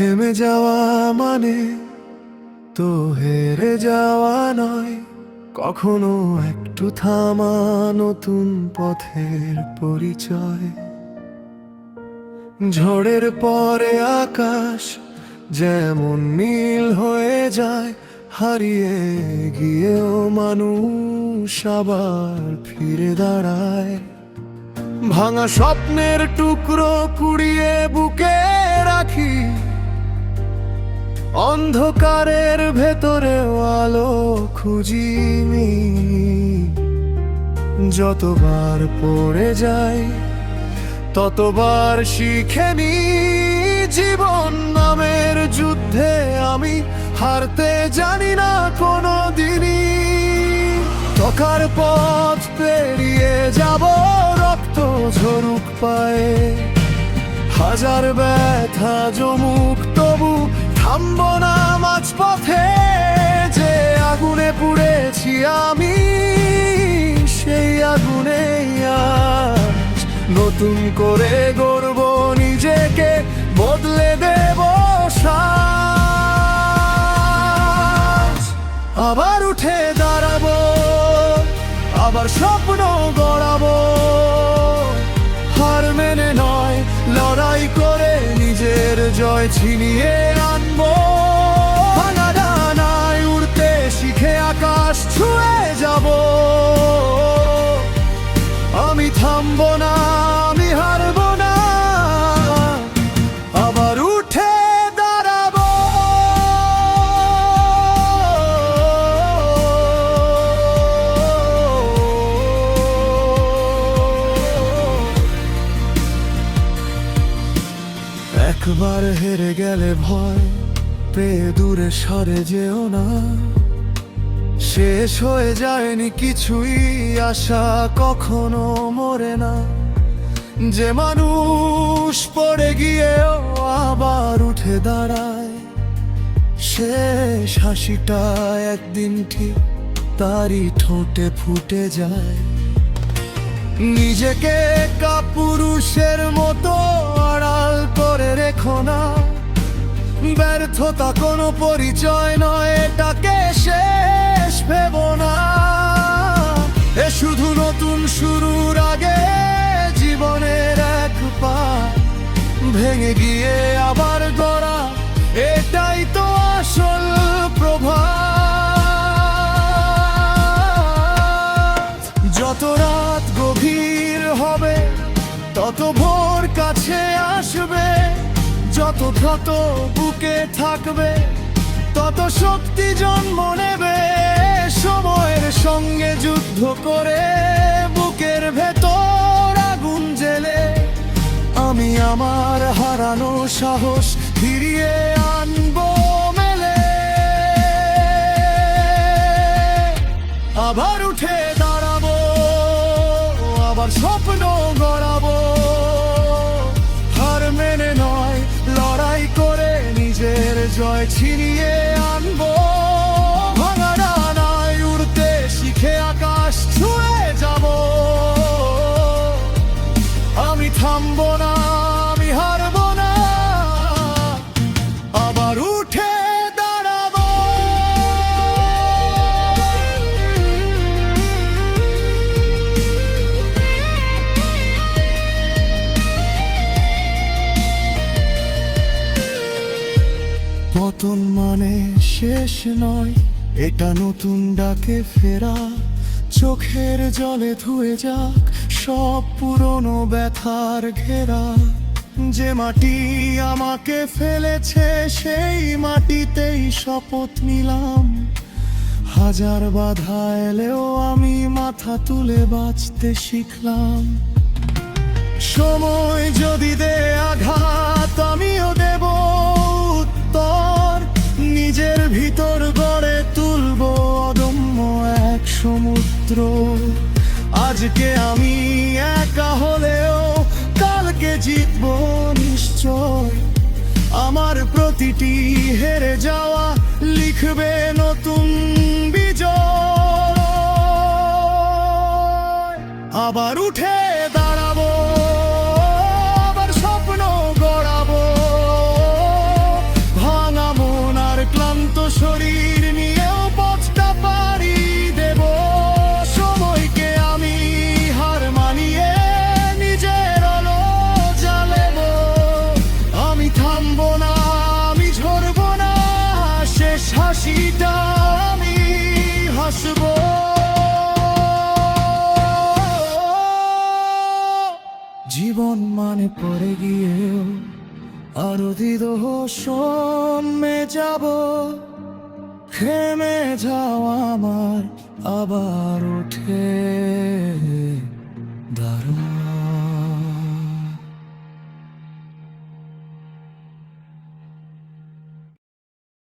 থেমে যাওয়া মানে তো হেরে যাওয়া নয়, কখনো একটু থামা নতুন পথের পরিচয়। ঝড়ের পরে আকাশ যেমন নীল হয়ে যায়, হারিয়ে গিয়েও মানুষ আবার ফিরে দাঁড়ায়। ভাঙা স্বপ্নের টুকরো কুড়িয়ে বুকে রাখি, অন্ধকারের ভেতরেও আলো খুঁজিনি। যতবার পড়ে যাই ততবার শিখে নি, জীবন নামের যুদ্ধে আমি হারতে জানি না কোনো দিনই। তকার পথ পেরিয়ে যাব, রক্ত ঝরুক পায়ে, হাজার ব্যথা জমুক তবু থামবো না মাঝপথে। যে আগুনে পুড়েছি আমি, সেই আগুনেই আজ নতুন করে গড়ব নিজেকে, বদলে দেব সাজ। আবার উঠে দাঁড়াবো, আবার স্বপ্ন গড়াবো, হার মেনে নয় লড়াই করে নিজের জয় ছিনিয়ে আনবো। ভাঙা ডানায় উড়তে শিখে আকাশ ছুঁয়ে যাব, আমি থামবো না, আমি হারবো না, আবার উঠে দাঁড়াবো। একবার হেরে গেলে ভয় পেয়ে দূরে সরে যেও না, শেষ হয়ে যায়নি কিছুই, আশা কখনো মরে না। যে মানুষ পড়ে গিয়েও আবার উঠে দাঁড়ায়, শেষ হাসিটা একদিন ঠিক তারই ঠোঁটে ফুটে যায়। নিজেকে কাপুরুষের মতো আড়াল করে রেখো না, ব্যর্থতা কোনো পরিচয় নয়, এটাকে শেষ ভেবো না। এ শুধু নতুন শুরুর আগে জীবনের এক পা, ভেঙে গিয়ে আবার গড়া, এটাই তো আসল প্রভাত। যত রাত গভীর হবে তত ভোর কাছে আসবে, যত ক্ষত বুকে থাকবে তত শক্তি জন্ম নেবে। সময়ের সঙ্গে যুদ্ধ করে বুকের ভেতর আগুন জেলে, আমি আমার হারানো সাহস ফিরিয়ে আনবো মেলে। আবার উঠে দাঁড়াবো, আবার স্বপ্ন গড়াবো, হার মেনে নয় লড়াই করে নিজের জয় ছিনিয়ে আনবো। ভাঙা ডানায় উড়তে শিখে আকাশ ছুঁয়ে যাব, আমি থামবো না, আমি হারবো না, আবার উঠে দাঁড়াবো। পতন মানে শেষ নয়, এটা নতুন ডাকে ফেরা। চোখের জলে ধুয়ে যাক সব পুরনো ব্যথার ঘেরা। যে মাটি আমাকে ফেলেছে সেই মাটিতেই শপথ নিলাম, হাজার বাধা এলেও আমি মাথা তুলে বাঁচতে শিখলাম। সময় যদি দে আঘাত আমিও দেব উত্তর, নিজের ভিতর গড়ে তুলবো অদম্য এক সমুদ্র। আজকে আমি একা হলেও কালকে জিতবো নিশ্চয়, আমার প্রতিটি হেরে যাওয়া লিখবে নতুন বিজয়। আবার উঠে দাঁড়াবো, আবার স্বপ্ন গড়াবো, আসবো। জীবন মানে পড়ে গিয়েও আরো দিদহ সমে যাব, থেমে যাওয়া আমার আবার উঠে